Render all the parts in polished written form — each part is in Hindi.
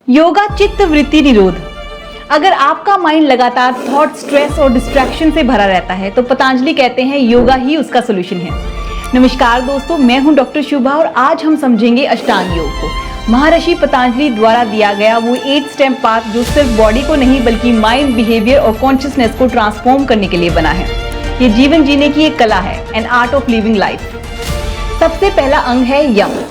योगा चित्त वृत्ति निरोध। अगर आपका माइंड लगातार थॉट, स्ट्रेस और डिस्ट्रैक्शन से भरा रहता है तो पतंजलि कहते हैं योगा ही उसका सोल्यूशन है। नमस्कार दोस्तों, मैं हूं डॉक्टर शुभा और आज हम समझेंगे अष्टांग योग को। महर्षि पतंजलि द्वारा दिया गया वो 8 स्टेप पाथ जो सिर्फ बॉडी को नहीं बल्कि माइंड, बिहेवियर और कॉन्शियसनेस को ट्रांसफॉर्म करने के लिए बना है। ये जीवन जीने की एक कला है, an art of living life. सबसे पहला अंग है यम।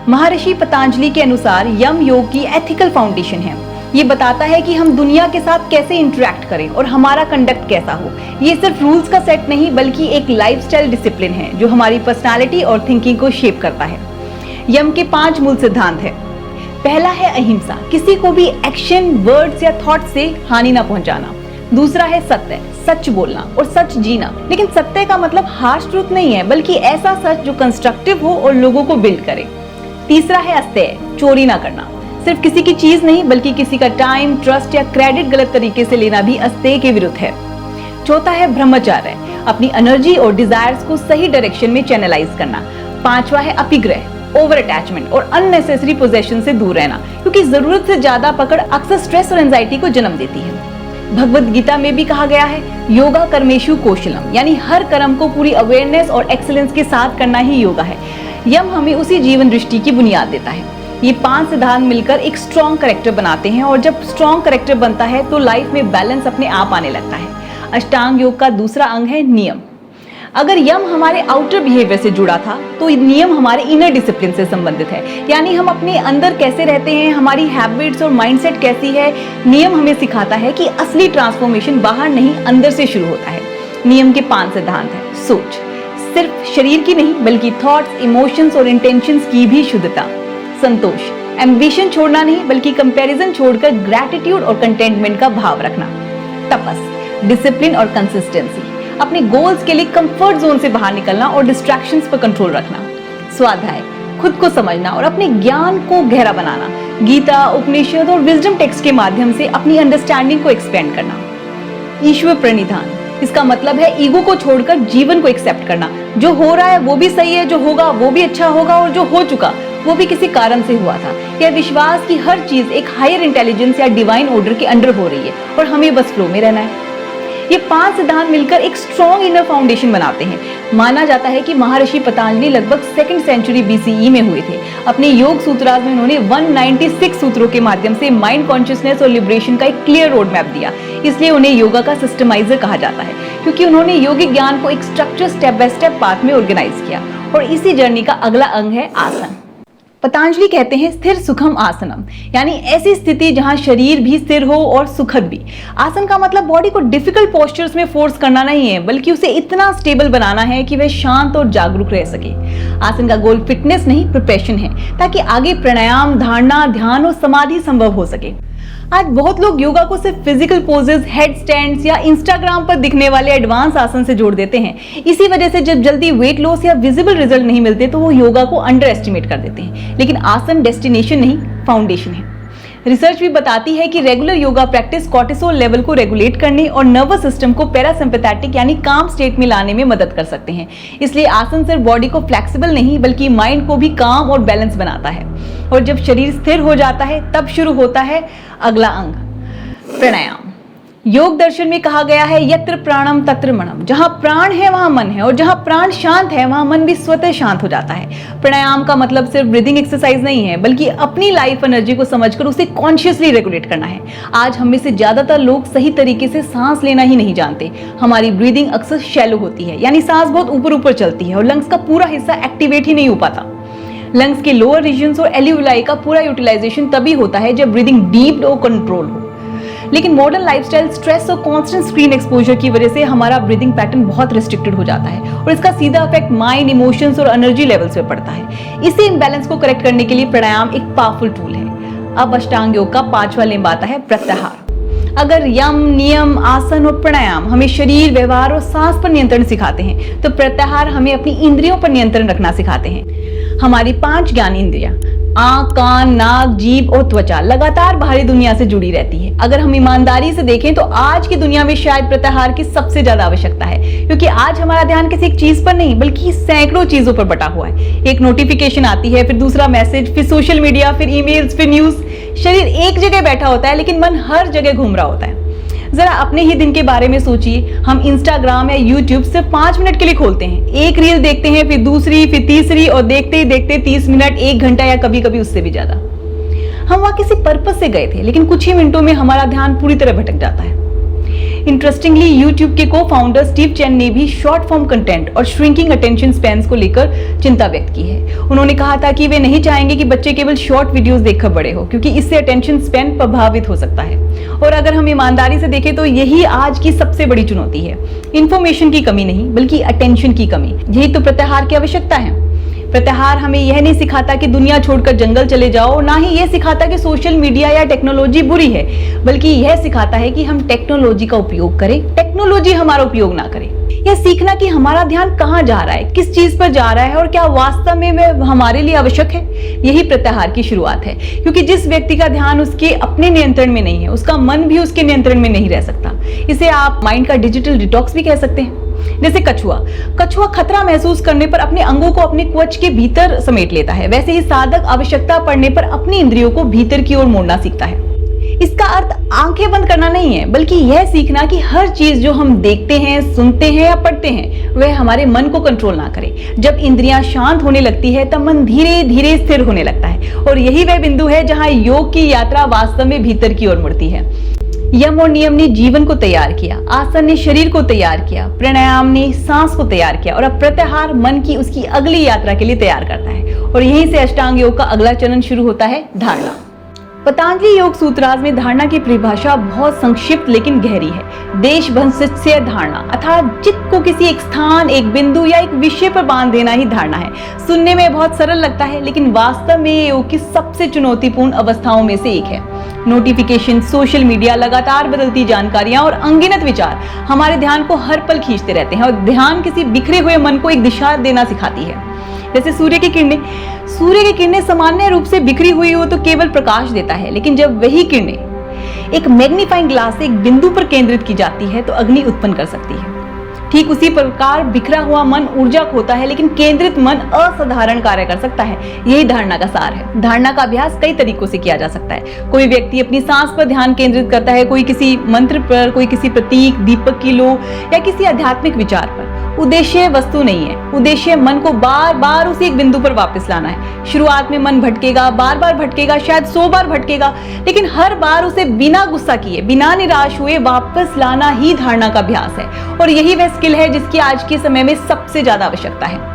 महर्षि पतंजलि के अनुसार यम योग की एथिकल फाउंडेशन है। ये बताता है कि हम दुनिया के साथ कैसे इंटरेक्ट करें और हमारा कंडक्ट कैसा हो। ये सिर्फ रूल्स का सेट नहीं बल्कि एक लाइफस्टाइल डिसिप्लिन है जो हमारी पर्सनालिटी और थिंकिंग को शेप करता है। यम के 5 मूल सिद्धांत है। पहला है अहिंसा, किसी को भी एक्शन, वर्ड्स या थॉट से हानि ना पहुंचाना। दूसरा है सत्य, सच बोलना और सच जीना। लेकिन सत्य का मतलब हार्श ट्रूथ नहीं है बल्कि ऐसा सच जो कंस्ट्रक्टिव हो और लोगों को बिल्ड करे। तीसरा है अस्तेय, चोरी ना करना। सिर्फ किसी की चीज नहीं बल्कि किसी का टाइम, ट्रस्ट या क्रेडिट गलत तरीके से लेना भी अस्तेय के विरुद्ध है। चौथा है ब्रह्मचर्य, अपनी एनर्जी और डिजायर्स को सही डायरेक्शन में चैनलाइज करना। पांचवा है अपिग्रह, ओवर अटैचमेंट और अननेसेसरी पोजेशन से दूर रहना, क्योंकि जरूरत से ज्यादा पकड़ अक्सर स्ट्रेस और एंजाइटी को जन्म देती है। भगवद गीता में भी कहा गया है, योगा कर्मेषु कौशलम, यानी हर कर्म को पूरी अवेयरनेस और एक्सीलेंस के साथ करना ही योगा है। यम हमें उसी जीवन दृष्टि की बुनियाद देता है। ये 5 सिद्धांत मिलकर एक स्ट्रॉन्ग कैरेक्टर बनाते हैं और जब स्ट्रॉन्ग कैरेक्टर बनता है तो लाइफ में बैलेंस अपने आप आने लगता है। अष्टांग योग का दूसरा अंग है नियम। अगर यम हमारे आउटर बिहेवियर से जुड़ा था तो नियम हमारे इनर डिसिप्लिन से संबंधित है, यानी हम अपने अंदर कैसे रहते हैं, हमारी हैबिट्स और माइंडसेट कैसी है। नियम हमें सिखाता है कि असली ट्रांसफॉर्मेशन बाहर नहीं अंदर से शुरू होता है। नियम के 5 सिद्धांत है। सोच, सिर्फ शरीर की नहीं बल्कि थॉट्स, इमोशंस और इंटेंशंस की भी शुद्धता। संतोष, एम्बिशन छोड़ना नहीं बल्कि कंपैरिजन छोड़कर ग्रैटिट्यूड और कंटेंटमेंट का भाव रखना। तपस, डिसिप्लिन और कंसिस्टेंसी, अपने गोल्स के लिए कंफर्ट जोन से बाहर निकलना और डिस्ट्रैक्शंस पर कंट्रोल रखना। स्वाध्याय, खुद को समझना और अपने ज्ञान को गहरा बनाना। गीता, उपनिषद और विजडम टेक्स्ट के माध्यम से अपनी अंडरस्टैंडिंग को एक्सपेंड करना। ईश्वर प्रणिधान, इसका मतलब है ईगो को छोड़कर जीवन को एक्सेप्ट करना। जो हो रहा है वो भी सही है, जो होगा वो भी अच्छा होगा और जो हो चुका वो भी किसी कारण से हुआ था। यह विश्वास कि हर चीज एक हायर इंटेलिजेंस या डिवाइन ऑर्डर के अंडर हो रही है और हमें बस फ्लो में रहना है। ये 5 सिद्धांत मिलकर एक स्ट्रॉन्ग इनर फाउंडेशन बनाते हैं। माना जाता है कि महर्षि पतंजलि लगभग 2nd सेंचुरी BCE में हुए थे। अपने योग सूत्रास में उन्होंने 196 सूत्रों के माध्यम से माइंड कॉन्शियसनेस और लिबरेशन का एक क्लियर रोड मैप दिया। इसलिए उन्हें योगा का सिस्टमाइजर कहा जाता है, क्योंकि उन्होंने योगिक ज्ञान को एक structure, step by step path में ऑर्गेनाइज किया। और इसी जर्नी का अगला अंग है आसन। पतंजलि कहते हैं स्थिर सुखम आसनम, यानी ऐसी स्थिति जहां शरीर भी स्थिर हो और सुखद भी। आसन का मतलब बॉडी को डिफिकल्ट पोस्चर्स में फोर्स करना नहीं है बल्कि उसे इतना स्टेबल बनाना है कि वह शांत और जागरूक रह सके। आसन का गोल फिटनेस नहीं, प्रिपरेशन है, ताकि आगे प्राणायाम, धारणा, ध्यान और समाधि संभव हो सके। आज बहुत लोग योगा को सिर्फ फिजिकल पोजेस, हेड स्टैंड्स या इंस्टाग्राम पर दिखने वाले एडवांस आसन से जोड़ देते हैं। इसी वजह से जब जल्दी वेट लॉस या विजिबल रिजल्ट नहीं मिलते तो वो योगा को अंडर एस्टिमेट कर देते हैं। लेकिन आसन डेस्टिनेशन नहीं, फाउंडेशन है। रिसर्च भी बताती है कि regular yoga practice cortisol level को रेगुलेट करने और नर्वस सिस्टम को पैरासिम्पैथेटिक यानी काम स्टेट में लाने में मदद कर सकते हैं। इसलिए आसन सिर्फ बॉडी को फ्लेक्सिबल नहीं बल्कि माइंड को भी काम और बैलेंस बनाता है। और जब शरीर स्थिर हो जाता है तब शुरू होता है अगला अंग, प्राणायाम। योग दर्शन में कहा गया है, यत्र प्राणम तत्र मनम, जहां प्राण है वहां मन है और जहां प्राण शांत है वहां मन भी स्वतः शांत हो जाता है। प्राणायाम का मतलब सिर्फ ब्रीदिंग एक्सरसाइज नहीं है बल्कि अपनी लाइफ एनर्जी को समझकर उसे कॉन्शियसली रेगुलेट करना है। आज हम में से ज्यादातर लोग सही तरीके से सांस लेना ही नहीं जानते। हमारी ब्रीदिंग अक्सर शैलो होती है, यानी सांस बहुत ऊपर ऊपर चलती है और लंग्स का पूरा हिस्सा एक्टिवेट ही नहीं हो पाता। लंग्स के लोअर रीजन्स और एल्यूविलाई का पूरा यूटिलाइजेशन तभी होता है जब ब्रीदिंग डीप और कंट्रोल हो। लेकिन मॉडर्न लाइफस्टाइल, स्ट्रेस और कांस्टेंट स्क्रीन एक्सपोजर की वजह से हमारा ब्रीदिंग पैटर्न बहुत रिस्ट्रिक्टेड हो जाता है और इसका सीधा इफेक्ट माइंड, इमोशंस और एनर्जी लेवल्स पे पड़ता है। इसी इम्बैलेंस को करेक्ट करने के लिए प्राणायाम एक पावरफुल टूल है। अब अष्टांग योग का 5वां लिंब आता है प्रत्याहार। अगर यम, नियम, आसन और प्राणायाम हमें शरीर, व्यवहार और सांस पर नियंत्रण सिखाते हैं तो प्रत्याहार हमें अपनी इंद्रियों पर नियंत्रण रखना सिखाते हैं। हमारी 5 ज्ञान इंद्रियां आंख, कान, नाक, जीभ और त्वचा लगातार बाहरी दुनिया से जुड़ी रहती है। अगर हम ईमानदारी से देखें तो आज की दुनिया में शायद प्रत्याहार की सबसे ज्यादा आवश्यकता है, क्योंकि आज हमारा ध्यान किसी एक चीज पर नहीं बल्कि सैकड़ों चीजों पर बटा हुआ है। एक नोटिफिकेशन आती है, फिर दूसरा मैसेज, फिर सोशल मीडिया, फिर ईमेल्स, फिर न्यूज। शरीर एक जगह बैठा होता है लेकिन मन हर जगह घूम रहा होता है। जरा अपने ही दिन के बारे में सोचिए। हम इंस्टाग्राम या यूट्यूब सिर्फ 5 मिनट के लिए खोलते हैं, एक रील देखते हैं, फिर दूसरी, फिर तीसरी, और देखते ही देखते 30 मिनट, 1 घंटा या कभी कभी उससे भी ज्यादा। हम वहां किसी पर्पस से गए थे, लेकिन कुछ ही मिनटों में हमारा ध्यान पूरी तरह भटक जाता है। इंटरेस्टिंगली यूट्यूब के को फाउंडर स्टीव चेन ने भी शॉर्ट फॉर्म कंटेंट और श्रिंकिंग अटेंशन स्पैन्स को लेकर चिंता व्यक्त की है। उन्होंने कहा था कि वे नहीं चाहेंगे कि बच्चे केवल शॉर्ट वीडियोस देखकर बड़े हो, क्योंकि इससे अटेंशन स्पैन प्रभावित हो सकता है। और अगर हम ईमानदारी से देखें तो यही आज की सबसे बड़ी चुनौती है। इंफॉर्मेशन की कमी नहीं बल्कि अटेंशन की कमी। यही तो प्रत्याहार की आवश्यकता है। प्रत्याहार हमें यह नहीं सिखाता कि दुनिया छोड़कर जंगल चले जाओ, ना ही यह सिखाता कि सोशल मीडिया या टेक्नोलॉजी बुरी है, बल्कि यह सिखाता है कि हम टेक्नोलॉजी का उपयोग करें, टेक्नोलॉजी हमारा उपयोग ना करे। यह सीखना कि हमारा ध्यान कहाँ जा रहा है, किस चीज पर जा रहा है और क्या वास्तव में वह हमारे लिए आवश्यक है, यही प्रत्याहार की शुरुआत है। क्योंकि जिस व्यक्ति का ध्यान उसके अपने नियंत्रण में नहीं है, उसका मन भी उसके नियंत्रण में नहीं रह सकता। इसे आप माइंड का डिजिटल डिटॉक्स भी कह सकते हैं। जैसे कछुआ खतरा महसूस करने पर अपने अंगों को अपने कवच के भीतर समेट लेता है, वैसे ही साधक आवश्यकता पड़ने पर अपनी इंद्रियों को भीतर की ओर मोड़ना सीखता है। इसका अर्थ आंखें बंद करना नहीं है, बल्कि यह सीखना कि हर चीज जो हम देखते हैं, सुनते हैं या पढ़ते हैं, वह हमारे मन को कंट्रोल ना करे। जब इंद्रियां शांत होने लगती है तब मन धीरे धीरे स्थिर होने लगता है, और यही वह बिंदु है जहां योग की यात्रा वास्तव में भीतर की ओर मुड़ती है। यम और नियम ने जीवन को तैयार किया, आसन ने शरीर को तैयार किया, प्राणायाम ने सांस को तैयार किया, और अब प्रत्याहार मन की उसकी अगली यात्रा के लिए तैयार करता है। और यहीं से अष्टांग योग का अगला चरण शुरू होता है, धारणा। पतंजलि योग सूत्राज में धारणा की परिभाषा बहुत संक्षिप्त लेकिन गहरी है। देशभंस्य धारणा अर्थात चित्त को किसी एक स्थान, एक बिंदु या एक विषय पर बांध देना ही धारणा है। सुनने में बहुत सरल लगता है, लेकिन वास्तव में ये योग की सबसे चुनौतीपूर्ण अवस्थाओं में से एक है। नोटिफिकेशन, सोशल मीडिया, लगातार बदलती जानकारियां और अनगिनत विचार हमारे ध्यान को हर पल खींचते रहते हैं, और ध्यान किसी बिखरे हुए मन को एक दिशा देना सिखाती है। जैसे सूर्य की किरणें सामान्य रूप से बिखरी हुई हो तो केवल प्रकाश देता है, लेकिन जब वही किरणें एक मैग्नीफाइंग ग्लास से एक बिंदु पर केंद्रित की जाती है तो अग्नि उत्पन्न कर सकती है। ठीक उसी प्रकार बिखरा हुआ मन ऊर्जा खोता है, लेकिन केंद्रित मन असाधारण कार्य कर सकता है। यही धारणा का सार है। धारणा का अभ्यास कई तरीकों से किया जा सकता है। कोई व्यक्ति अपनी सांस पर ध्यान केंद्रित करता है, कोई किसी मंत्र पर, कोई किसी प्रतीक, दीपक की लो या किसी आध्यात्मिक विचार पर। उद्देश्य वस्तु नहीं है, उद्देश्य मन को बार बार उसी एक बिंदु पर वापस लाना है। शुरुआत में मन भटकेगा, बार बार भटकेगा, शायद 100 बार भटकेगा, लेकिन हर बार उसे बिना गुस्सा किए, बिना निराश हुए वापस लाना ही धारणा का अभ्यास है। और यही वह स्किल है जिसकी आज के समय में सबसे ज्यादा आवश्यकता है।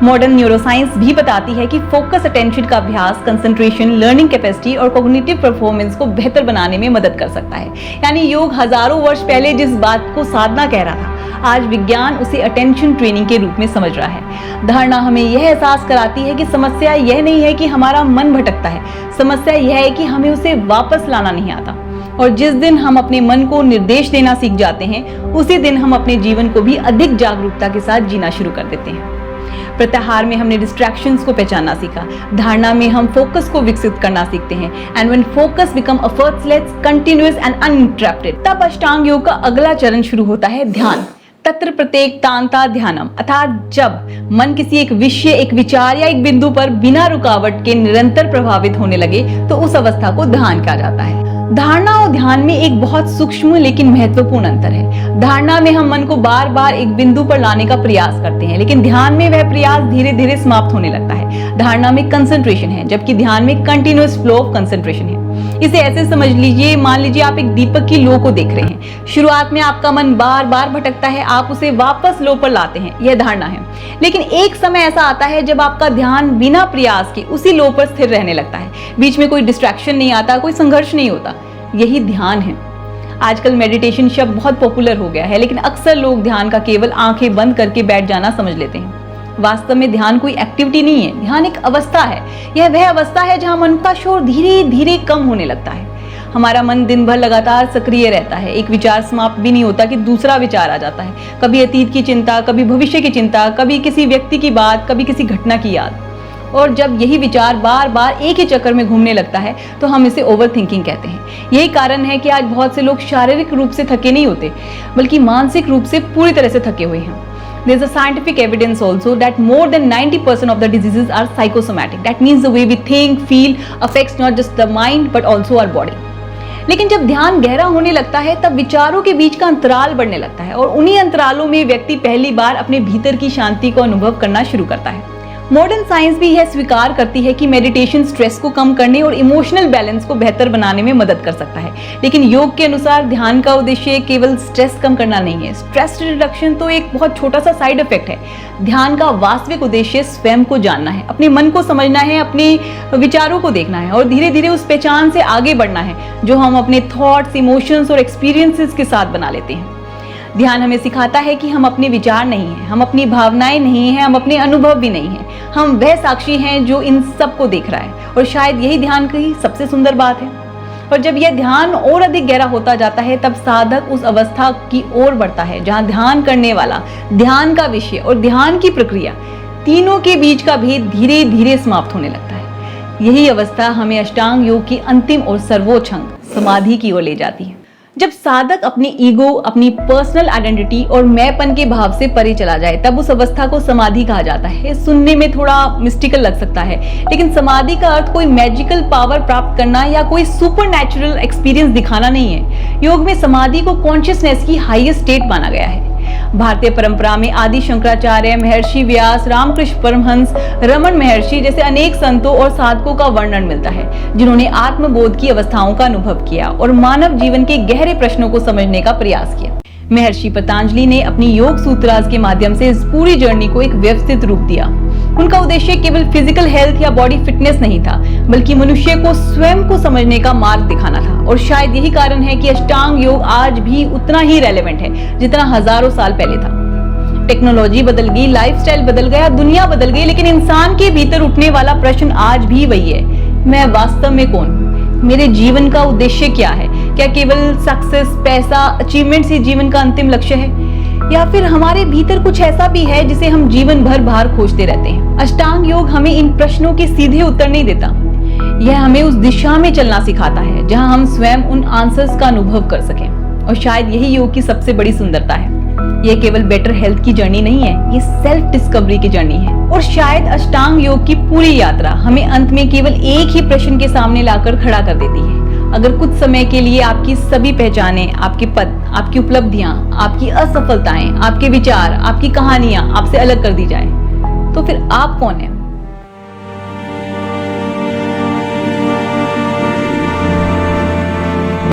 मॉडर्न न्यूरोसाइंस भी बताती है कि फोकस अटेंशन का अभ्यास कंसंट्रेशन, लर्निंग कैपेसिटी और कॉग्निटिव परफॉर्मेंस को बेहतर बनाने में मदद कर सकता है। यानी योग हजारों वर्ष पहले जिस बात को साधना कह रहा था, आज विज्ञान उसे अटेंशन ट्रेनिंग के रूप में समझ रहा है। धारणा हमें यह एहसास कराती है कि समस्या यह नहीं है कि हमारा मन भटकता है, समस्या यह है कि हमें उसे वापस लाना नहीं आता। और जिस दिन हम अपने मन को निर्देश देना सीख जाते हैं, उसी दिन हम अपने जीवन को भी अधिक जागरूकता के साथ जीना शुरू कर देते हैं। प्रत्याहार में हमने डिस्ट्रैक्शंस को पहचानना सीखा, धारणा में हम फोकस को विकसित करना सीखते हैं। And when focus become effortless, continuous and uninterrupted, तब अष्टांग योग का अगला चरण शुरू होता है, ध्यान। तत्र प्रत्येक तांता ध्यानम, अर्थात जब मन किसी एक विषय, एक विचार या एक बिंदु पर बिना रुकावट के निरंतर प्रभावित होने लगे तो उस अवस्था को ध्यान कहा जाता है। धारणा और ध्यान में एक बहुत सूक्ष्म लेकिन महत्वपूर्ण अंतर है। धारणा में हम मन को बार बार एक बिंदु पर लाने का प्रयास करते हैं, लेकिन ध्यान में वह प्रयास धीरे धीरे समाप्त होने लगता है। धारणा में कंसंट्रेशन है, जबकि ध्यान में कंटिन्यूअस फ्लो ऑफ कंसंट्रेशन है। इसे ऐसे समझ लीजिए, मान लीजिए आप एक दीपक की लो को देख रहे हैं। शुरुआत में आपका मन बार बार भटकता है, आप उसे वापस लो पर लाते हैं, यह धारणा है। लेकिन एक समय ऐसा आता है जब आपका ध्यान बिना प्रयास के उसी लो पर स्थिर रहने लगता है, बीच में कोई डिस्ट्रैक्शन नहीं आता, कोई संघर्ष नहीं होता। यही ध्यान है। आजकल मेडिटेशन शब्द बहुत पॉपुलर हो गया है, लेकिन अक्सर लोग ध्यान का केवल आंखें बंद करके बैठ जाना समझ लेते हैं। वास्तव में ध्यान कोई एक्टिविटी नहीं है, ध्यान एक अवस्था है। यह वह अवस्था है जहां मन का शोर धीरे धीरे कम होने लगता है। हमारा मन दिन भर लगातार सक्रिय रहता है, एक विचार समाप्त भी नहीं होता कि दूसरा विचार आ जाता है। कभी अतीत की चिंता, कभी भविष्य की चिंता, कभी किसी व्यक्ति की बात, कभी किसी घटना की याद। और जब यही विचार बार बार एक ही चक्कर में घूमने लगता है तो हम इसे ओवर थिंकिंग कहते हैं। यही कारण है कि आज बहुत से लोग शारीरिक रूप से थके नहीं होते, बल्कि मानसिक रूप से पूरी तरह से थके हुए हैं। There is a scientific evidence also that more than 90% of the diseases are psychosomatic. That means the way we think, feel affects not just the mind but also our body. लेकिन जब ध्यान गहरा होने लगता है तब विचारों के बीच का अंतराल बढ़ने लगता है और उन्हीं अंतरालों में व्यक्ति पहली बार अपने भीतर की शांति को अनुभव करना शुरू करता है। मॉडर्न साइंस भी यह स्वीकार करती है कि मेडिटेशन स्ट्रेस को कम करने और इमोशनल बैलेंस को बेहतर बनाने में मदद कर सकता है, लेकिन योग के अनुसार ध्यान का उद्देश्य केवल स्ट्रेस कम करना नहीं है। स्ट्रेस रिडक्शन तो एक बहुत छोटा सा साइड इफेक्ट है। ध्यान का वास्तविक उद्देश्य स्वयं को जानना है, अपने मन को समझना है, अपने विचारों को देखना है और धीरे धीरे उस पहचान से आगे बढ़ना है जो हम अपने थॉट्स, इमोशंस और एक्सपीरियंसेस के साथ बना लेते हैं। ध्यान हमें सिखाता है कि हम अपने विचार नहीं हैं, हम अपनी भावनाएं नहीं हैं, हम अपने अनुभव भी नहीं हैं। हम वह साक्षी हैं जो इन सब को देख रहा है और शायद यही ध्यान की सबसे सुंदर बात है। और जब यह ध्यान और अधिक गहरा होता जाता है तब साधक उस अवस्था की ओर बढ़ता है जहां ध्यान करने वाला, ध्यान का विषय और ध्यान की प्रक्रिया, तीनों के बीच का भेद धीरे धीरे समाप्त होने लगता है। यही अवस्था हमें अष्टांग योग की अंतिम और सर्वोच्च अंग समाधि की ओर ले जाती है। जब साधक अपनी ईगो, अपनी पर्सनल आइडेंटिटी और मैंपन के भाव से परे चला जाए तब उस अवस्था को समाधि कहा जाता है। सुनने में थोड़ा मिस्टिकल लग सकता है, लेकिन समाधि का अर्थ कोई मैजिकल पावर प्राप्त करना या कोई सुपरनैचुरल एक्सपीरियंस दिखाना नहीं है। योग में समाधि को कॉन्शियसनेस की हाईएस्ट स्टेट माना गया है। भारतीय परंपरा में आदि शंकराचार्य, महर्षि व्यास, रामकृष्ण परमहंस, रमन महर्षि जैसे अनेक संतों और साधकों का वर्णन मिलता है जिन्होंने आत्मबोध की अवस्थाओं का अनुभव किया और मानव जीवन के गहरे प्रश्नों को समझने का प्रयास किया। महर्षि पतंजलि ने अपनी योग सूत्रास के माध्यम से इस पूरी जर्नी को एक व्यवस्थित रूप दिया। उनका उद्देश्य केवल फिजिकल हेल्थ या बॉडी फिटनेस नहीं था, बल्कि मनुष्य को स्वयं को समझने का मार्ग दिखाना था। और शायद यही कारण है कि अष्टांग योग आज भी उतना ही रेलेवेंट है जितना हजारों साल पहले था। टेक्नोलॉजी बदल गई, लाइफस्टाइल बदल गया, दुनिया बदल गई, लेकिन इंसान के भीतर उठने वाला प्रश्न आज भी वही है, मैं वास्तव में कौन हूँ? मेरे जीवन का उद्देश्य क्या है? क्या केवल सक्सेस, पैसा, अचीवमेंट्स ही जीवन का अंतिम लक्ष्य है, या फिर हमारे भीतर कुछ ऐसा भी है जिसे हम जीवन भर बाहर खोजते रहते हैं? अष्टांग योग हमें इन प्रश्नों के सीधे उत्तर नहीं देता, यह हमें उस दिशा में चलना सिखाता है जहां हम स्वयं उन आंसर्स का अनुभव कर सकें। और शायद यही योग की सबसे बड़ी सुंदरता है। यह केवल बेटर हेल्थ की जर्नी नहीं है, ये सेल्फ डिस्कवरी की जर्नी है। और शायद अष्टांग योग की पूरी यात्रा हमें अंत में केवल एक ही प्रश्न के सामने लाकर खड़ा कर देती है। अगर कुछ समय के लिए आपकी सभी पहचानें, आपके पद, आपकी उपलब्धियां, आपकी असफलताएं, आपके विचार, आपकी कहानियां आपसे अलग कर दी जाए, तो फिर आप कौन है?